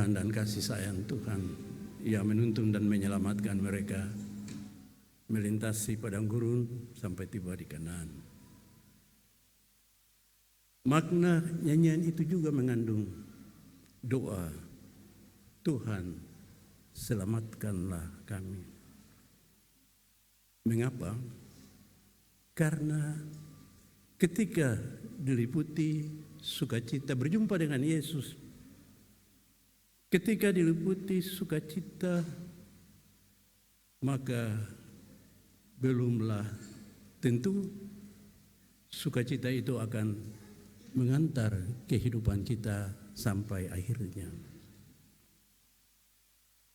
kemurahan dan kasih sayang Tuhan yang menuntun dan menyelamatkan mereka melintasi padang gurun sampai tiba di Kanaan. Makna nyanyian itu juga mengandung doa, Tuhan selamatkanlah kami. Mengapa? Karena ketika diliputi sukacita berjumpa dengan Yesus, ketika diliputi sukacita, maka belumlah tentu sukacita itu akan mengantar kehidupan kita sampai akhirnya.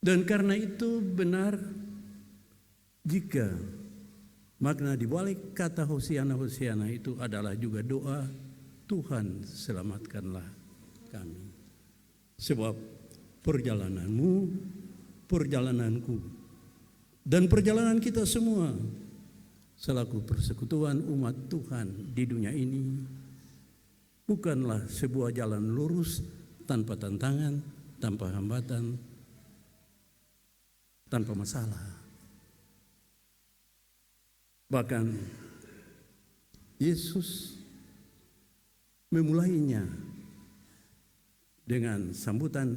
Dan karena itu benar jika makna di balik kata Hosiana Hosiana itu adalah juga doa, Tuhan selamatkanlah kami. Sebab perjalananmu, perjalananku, dan perjalanan kita semua selaku persekutuan umat Tuhan di dunia ini bukanlah sebuah jalan lurus tanpa tantangan, tanpa hambatan, tanpa masalah. Bahkan Yesus memulainya dengan sambutan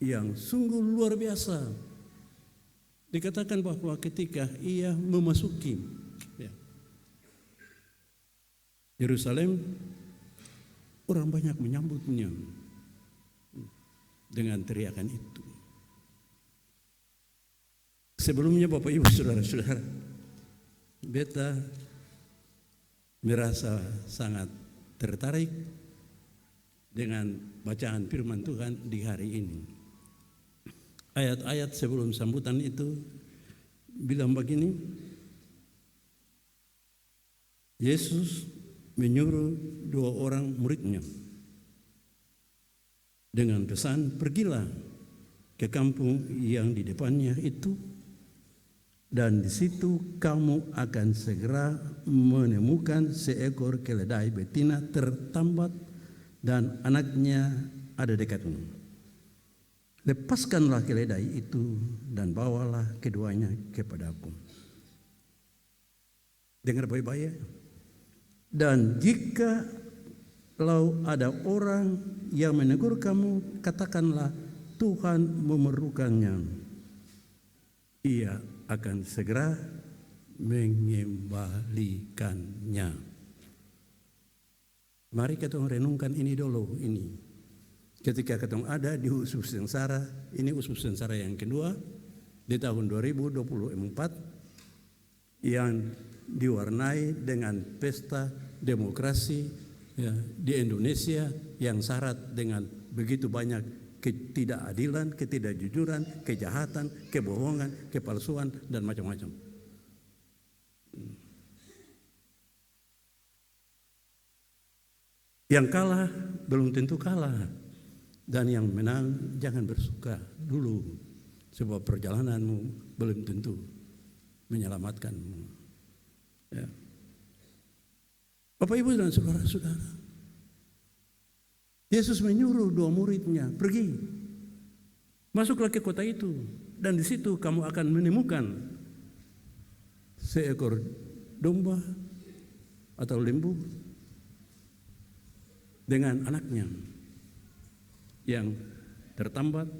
yang sungguh luar biasa. Dikatakan bahwa ketika ia memasuki Yerusalem, orang banyak menyambutnya dengan teriakan itu. Sebelumnya Bapak Ibu Saudara-saudara, beta merasa sangat tertarik dengan bacaan firman Tuhan di hari ini. Ayat-ayat sebelum sambutan itu bilang begini, Yesus menyuruh 2 orang muridnya dengan pesan, pergilah ke kampung yang di depannya itu, dan di situ kamu akan segera menemukan seekor keledai betina tertambat dan anaknya ada dekatmu. Lepaskanlah keledai itu dan bawalah keduanya kepadaku. Dengar baik-baik. Dan jika kalau ada orang yang menegur kamu, katakanlah Tuhan memerlukannya. Ia akan segera mengembalikannya. Mari kita renungkan ini dulu ini. Ketika kita ada di usus sengsara, ini usus sengsara yang kedua di tahun 2024 yang diwarnai dengan pesta demokrasi di Indonesia yang syarat dengan begitu banyak ketidakadilan, ketidakjujuran, kejahatan, kebohongan, kepalsuan, dan macam-macam. Yang kalah belum tentu kalah. Dan yang menang jangan bersuka dulu, sebab perjalananmu belum tentu menyelamatkanmu. Ya. Bapak Ibu dan saudara-saudara, Yesus menyuruh 2 muridnya, pergi, masuklah ke kota itu, dan di situ kamu akan menemukan seekor domba atau lembu dengan anaknya yang tertambat,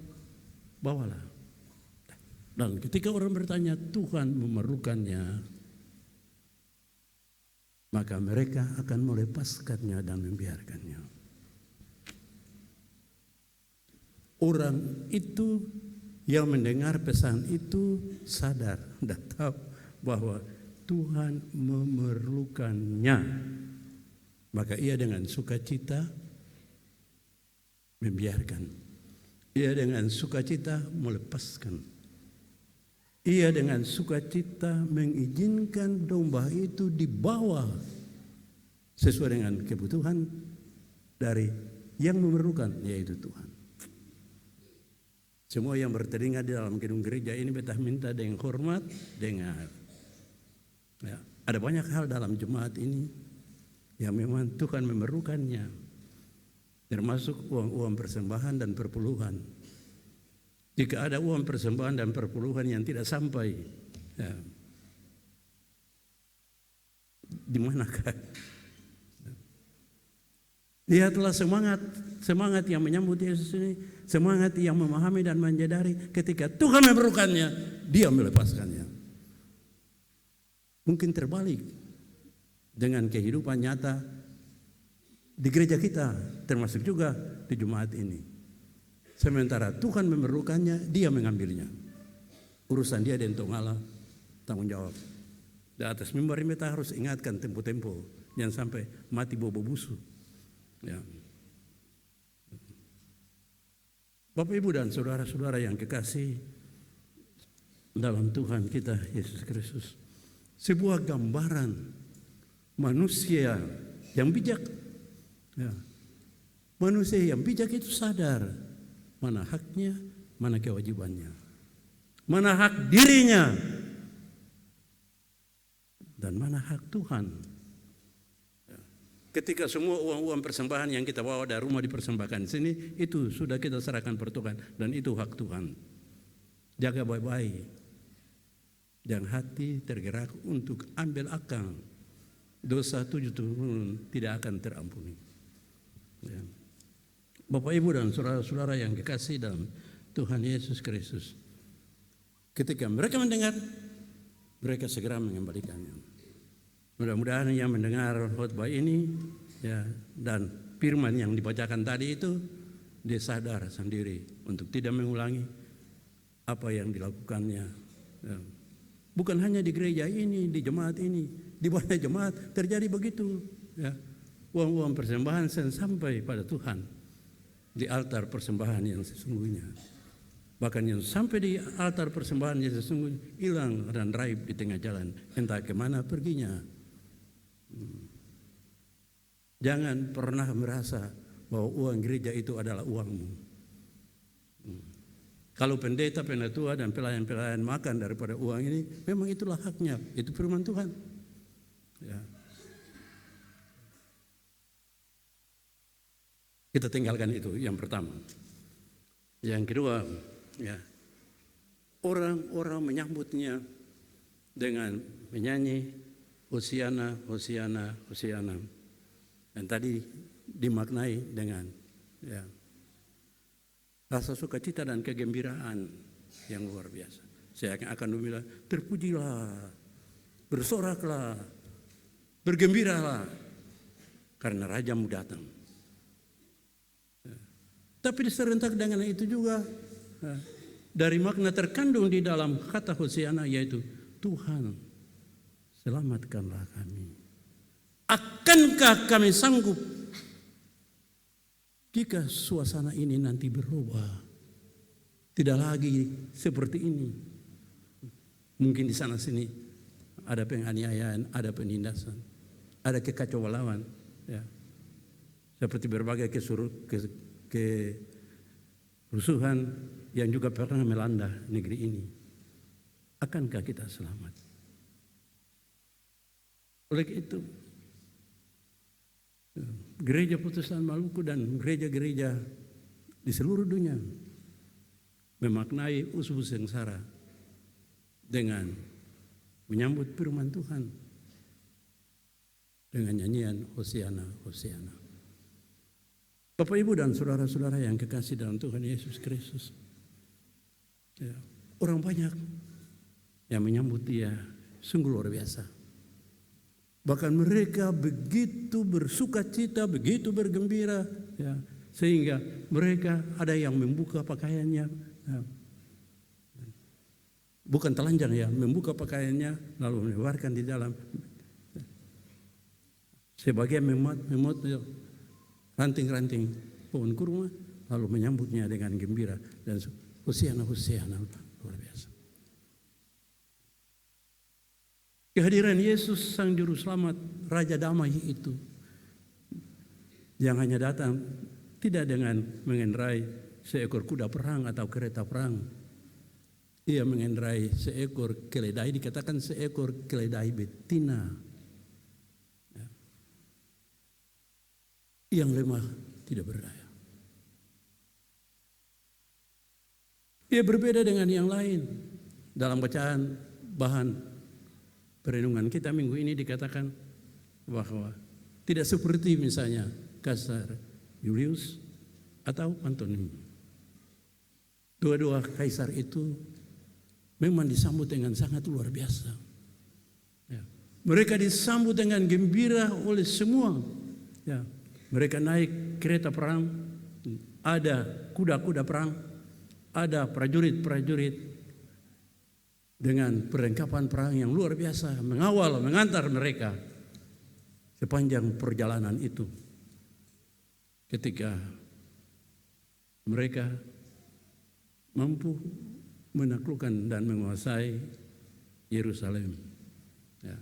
bawalah. Dan ketika orang bertanya, Tuhan memerlukannya, maka mereka akan melepaskannya dan membiarkannya. Orang itu yang mendengar pesan itu sadar dan tahu bahwa Tuhan memerlukannya. Maka ia dengan sukacita membiarkan. Ia dengan sukacita melepaskan. Ia dengan sukacita mengizinkan domba itu dibawa sesuai dengan kebutuhan dari yang memerlukan, yaitu Tuhan. Semua yang bertelinga di dalam gedung gereja ini beta minta dengan hormat, dengar. Ya, ada banyak hal dalam jemaat ini yang memang Tuhan memerlukannya, termasuk uang-uang persembahan dan perpuluhan. Jika ada uang persembahan dan perpuluhan yang tidak sampai, ya, di manakah? Lihatlah semangat yang menyambut Yesus ini, semangat yang memahami dan menyadari ketika Tuhan memerlukannya, dia melepaskannya. Mungkin terbalik dengan kehidupan nyata di gereja kita, termasuk juga di Jumat ini. Sementara Tuhan memerlukannya, dia mengambilnya. Urusan dia dan Allah, tanggung jawab. Di atas mimbar ini kita harus ingatkan tempo-tempo, jangan sampai mati bobo busuk. Ya. Bapak, Ibu, dan saudara-saudara yang kekasih dalam Tuhan kita Yesus Kristus, sebuah gambaran manusia yang bijak. Ya. Manusia yang bijak itu sadar mana haknya, mana kewajibannya, mana hak dirinya, dan mana hak Tuhan. Ketika semua uang-uang persembahan yang kita bawa dari rumah dipersembahkan di sini, itu sudah kita serahkan per Tuhan, dan itu hak Tuhan. Jaga baik-baik, dan hati tergerak untuk ambil akal. Dosa 7 tahun tidak akan terampuni. Ya. Bapak, Ibu, dan saudara-saudara yang kekasih dalam Tuhan Yesus Kristus, ketika mereka mendengar, mereka segera mengembalikannya. Mudah-mudahan yang mendengar khotbah ini, ya, dan firman yang dibacakan tadi itu, dia sadar sendiri untuk tidak mengulangi apa yang dilakukannya. Ya. Bukan hanya di gereja ini, di jemaat ini, di banyak jemaat terjadi begitu. Ya. Uang-uang persembahan sampai pada Tuhan di altar persembahan yang sesungguhnya. Bahkan yang sampai di altar persembahan yang sesungguhnya hilang dan raib di tengah jalan, entah kemana perginya. Jangan pernah merasa bahwa uang gereja itu adalah uangmu. Kalau pendeta, penatua, dan pelayan-pelayan makan daripada uang ini, memang itulah haknya. Itu firman Tuhan. Ya. Kita tinggalkan itu yang pertama. Yang kedua, ya, orang-orang menyambutnya dengan menyanyi Hosiana, Hosiana, Hosiana. Dan tadi dimaknai dengan, ya, rasa sukacita dan kegembiraan yang luar biasa. Saya akan bilang, terpujilah, bersoraklah, bergembiralah, karena Rajamu datang. Ya. Tapi diserentak dengan itu juga, ya, dari makna terkandung di dalam kata Hosiana, yaitu Tuhan, selamatkanlah kami. Akankah kami sanggup jika suasana ini nanti berubah? Tidak lagi seperti ini. Mungkin di sana sini ada penganiayaan, ada penindasan, ada kekacauan, ya. Seperti berbagai kerusuhan yang juga pernah melanda negeri ini. Akankah kita selamat? Oleh itu, gereja Protestan Maluku dan gereja-gereja di seluruh dunia memaknai usus sengsara dengan menyambut firman Tuhan dengan nyanyian Hosiana, Hosiana. Bapak, Ibu, dan saudara-saudara yang kekasih dalam Tuhan Yesus Kristus, ya, orang banyak yang menyambut dia sungguh luar biasa. Bahkan mereka begitu bersukacita, begitu bergembira, ya, sehingga mereka ada yang membuka pakaiannya, ya, bukan telanjang, ya, membuka pakaiannya lalu menyebarkan di dalam. Sebagian memot ranting-ranting pohon kurma lalu menyambutnya dengan gembira dan Hosiana, Hosiana, luar biasa. Kehadiran Yesus Sang Juru Selamat, Raja Damai itu, yang hanya datang tidak dengan mengendarai seekor kuda perang atau kereta perang. Ia mengendarai seekor keledai, dikatakan seekor keledai betina, ya, yang lemah tidak berdaya. Ia berbeda dengan yang lain. Dalam bacaan bahan perenungan kita minggu ini dikatakan bahwa tidak seperti misalnya Kaisar Julius atau Antonius. Dua-dua kaisar itu memang disambut dengan sangat luar biasa. Ya. Mereka disambut dengan gembira oleh semua. Ya. Mereka naik kereta perang, ada kuda-kuda perang, ada prajurit-prajurit dengan perlengkapan perang yang luar biasa, mengawal, mengantar mereka sepanjang perjalanan itu. Ketika mereka mampu menaklukkan dan menguasai Yerusalem. Ya.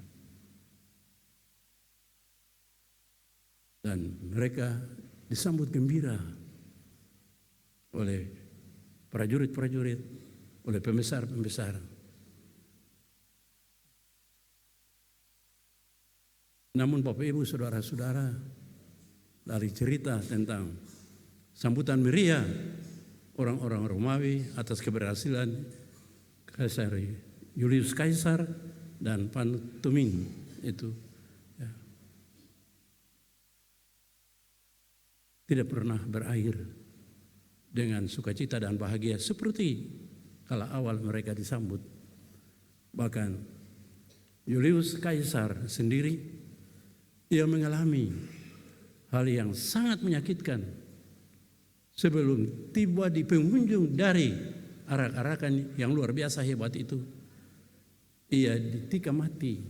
Dan mereka disambut gembira oleh prajurit-prajurit, oleh pembesar-pembesar. Namun Bapak Ibu Saudara-saudara, dari cerita tentang sambutan meriah orang-orang Romawi atas keberhasilan Kaisar Julius Kaisar dan Pantomim itu ya, tidak pernah berakhir dengan sukacita dan bahagia seperti kala awal mereka disambut. Bahkan Julius Kaisar sendiri ia mengalami hal yang sangat menyakitkan sebelum tiba di penghujung dari arak-arakan yang luar biasa hebat itu. Ia ditikam mati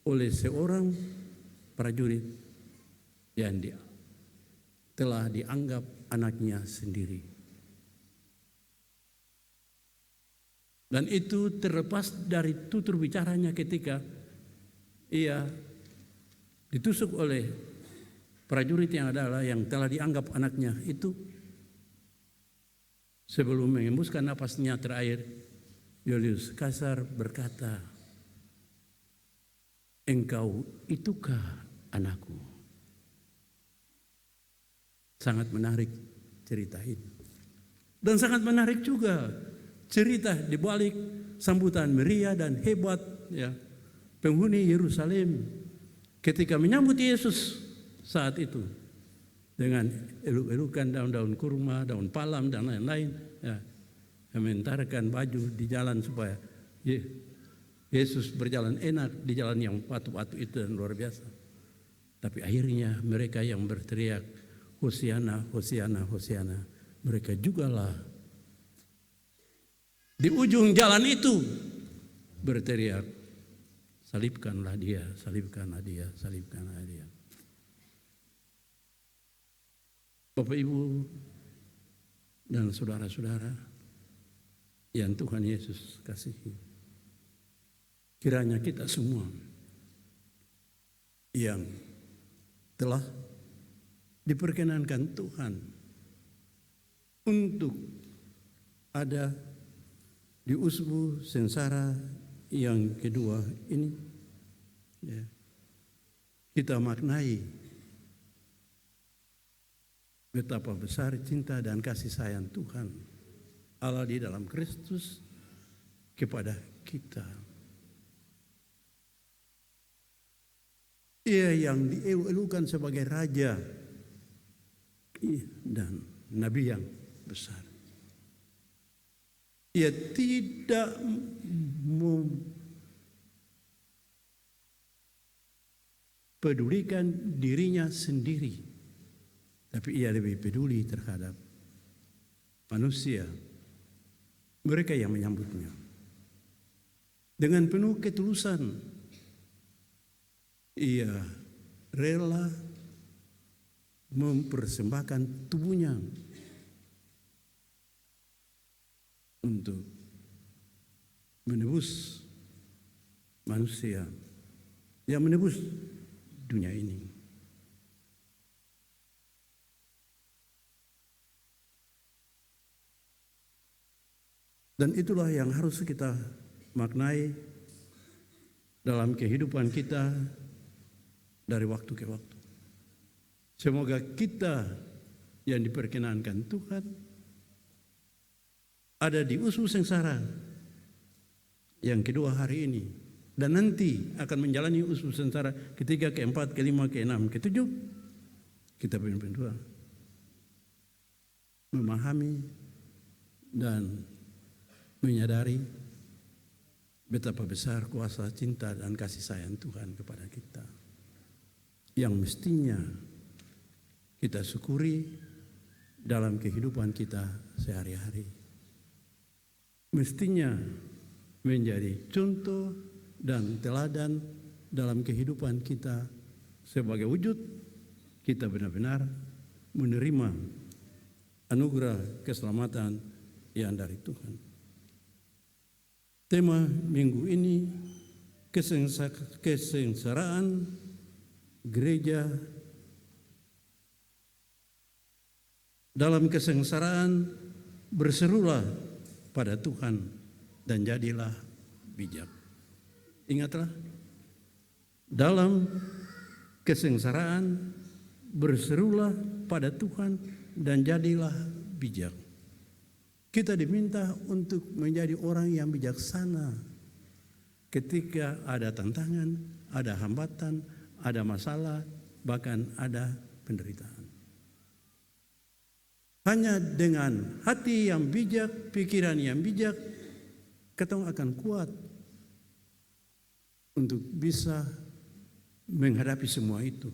oleh seorang prajurit yang telah dianggap anaknya sendiri. Dan itu terlepas dari tutur bicaranya ketika ia ditusuk oleh prajurit yang telah dianggap anaknya itu. Sebelum mengembuskan napasnya terakhir, Julius Kaisar berkata, "Engkau itukah anakku?" Sangat menarik cerita ini. Dan sangat menarik juga cerita di balik sambutan meriah dan hebat ya, penghuni Yerusalem ketika menyambut Yesus saat itu dengan eluk-elukan daun-daun kurma, daun palam dan lain-lain, ya, mentarkan baju di jalan supaya Yesus berjalan enak di jalan yang batu-batu itu dan luar biasa. Tapi akhirnya mereka yang berteriak Hosiana, Hosiana, Hosiana, mereka jugalah di ujung jalan itu berteriak, salibkanlah dia, salibkanlah dia, salibkanlah dia. Bapak Ibu dan saudara-saudara yang Tuhan Yesus kasihi, kiranya kita semua yang telah diperkenankan Tuhan untuk ada di usbu sengsara yang kedua ini, ya, kita maknai betapa besar cinta dan kasih sayang Tuhan Allah di dalam Kristus kepada kita. Ia yang dielu-elukan sebagai raja dan nabi yang besar. Ia tidak mempedulikan dirinya sendiri, tapi ia lebih peduli terhadap manusia, mereka yang menyambutnya. Dengan penuh ketulusan, ia rela mempersembahkan tubuhnya untuk menebus manusia, yang menebus dunia ini. Dan itulah yang harus kita maknai dalam kehidupan kita dari waktu ke waktu. Semoga kita yang diperkenankan Tuhan ada di usus sengsara yang kedua hari ini, dan nanti akan menjalani usus sengsara ketiga, keempat, kelima, keenam, ketujuh. Kita berdua memahami dan menyadari betapa besar kuasa cinta dan kasih sayang Tuhan kepada kita, yang mestinya kita syukuri dalam kehidupan kita sehari-hari. Mestinya menjadi contoh dan teladan dalam kehidupan kita sebagai wujud kita benar-benar menerima anugerah keselamatan yang dari Tuhan. Tema minggu ini kesengsaraan gereja. Dalam kesengsaraan berserulah pada Tuhan dan jadilah bijak. Ingatlah, dalam kesengsaraan berserulah pada Tuhan dan jadilah bijak. Kita diminta untuk menjadi orang yang bijaksana ketika ada tantangan, ada hambatan, ada masalah, bahkan ada penderitaan. Hanya dengan hati yang bijak, pikiran yang bijak, kita akan kuat untuk bisa menghadapi semua itu.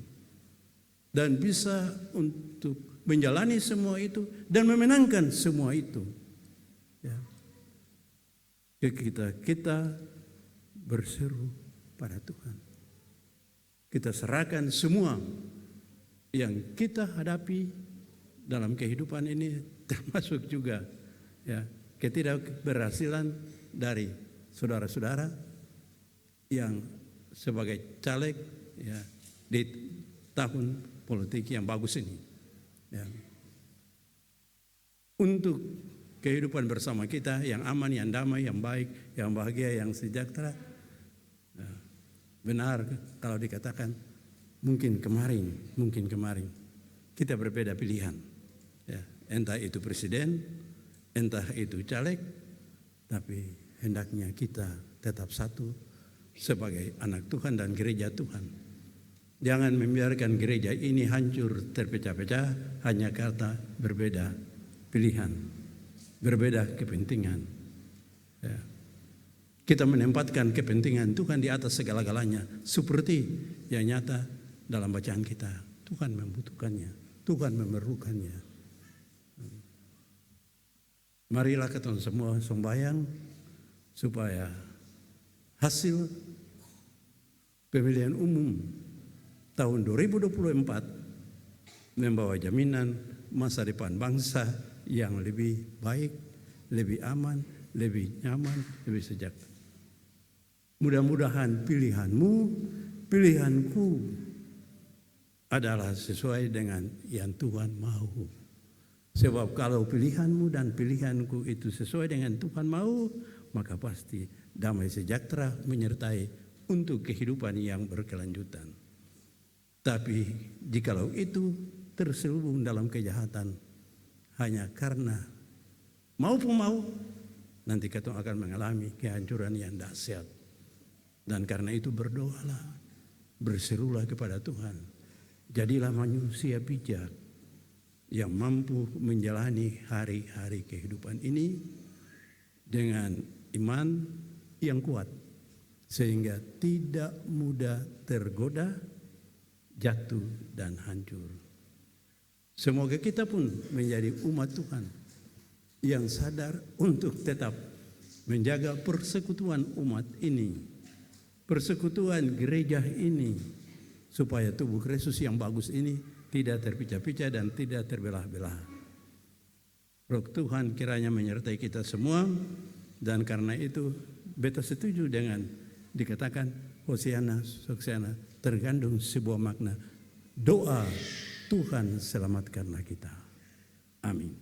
Dan bisa untuk menjalani semua itu dan memenangkan semua itu. Ya. Kita berseru pada Tuhan. Kita serahkan semua yang kita hadapi dalam kehidupan ini, termasuk juga ya ketidakberhasilan dari saudara-saudara yang sebagai caleg ya di tahun politik yang bagus ini. Ya. Untuk kehidupan bersama kita yang aman, yang damai, yang baik, yang bahagia, yang sejahtera. Ya. Benar kalau dikatakan mungkin kemarin kita berbeda pilihan. Ya, entah itu presiden, entah itu caleg, tapi hendaknya kita tetap satu sebagai anak Tuhan dan gereja Tuhan. Jangan membiarkan gereja ini hancur terpecah-pecah hanya karena berbeda pilihan, berbeda kepentingan. Ya. Kita menempatkan kepentingan Tuhan di atas segala-galanya, seperti yang nyata dalam bacaan kita. Tuhan membutuhkannya, Tuhan memerlukannya. Marilah kita semua sembahyang supaya hasil pemilihan umum tahun 2024 membawa jaminan masa depan bangsa yang lebih baik, lebih aman, lebih nyaman, lebih sejahtera. Mudah-mudahan pilihanmu, pilihanku adalah sesuai dengan yang Tuhan mau. Sebab kalau pilihanmu dan pilihanku itu sesuai dengan Tuhan mau, maka pasti damai sejahtera menyertai untuk kehidupan yang berkelanjutan. Tapi jikalau itu terselubung dalam kejahatan hanya karena maupun mau, nanti kita akan mengalami kehancuran yang dahsyat. Dan karena itu berdoalah, berserulah kepada Tuhan. Jadilah manusia bijak yang mampu menjalani hari-hari kehidupan ini dengan iman yang kuat, sehingga tidak mudah tergoda, jatuh dan hancur. Semoga kita pun menjadi umat Tuhan yang sadar untuk tetap menjaga persekutuan umat ini, persekutuan gereja ini, supaya tubuh Kristus yang bagus ini tidak terpecah-pecah dan tidak terbelah-belah. Roh Tuhan kiranya menyertai kita semua, dan karena itu beta setuju dengan dikatakan Hosiana, Soksiana, terkandung sebuah makna doa Tuhan selamatkanlah kita. Amin.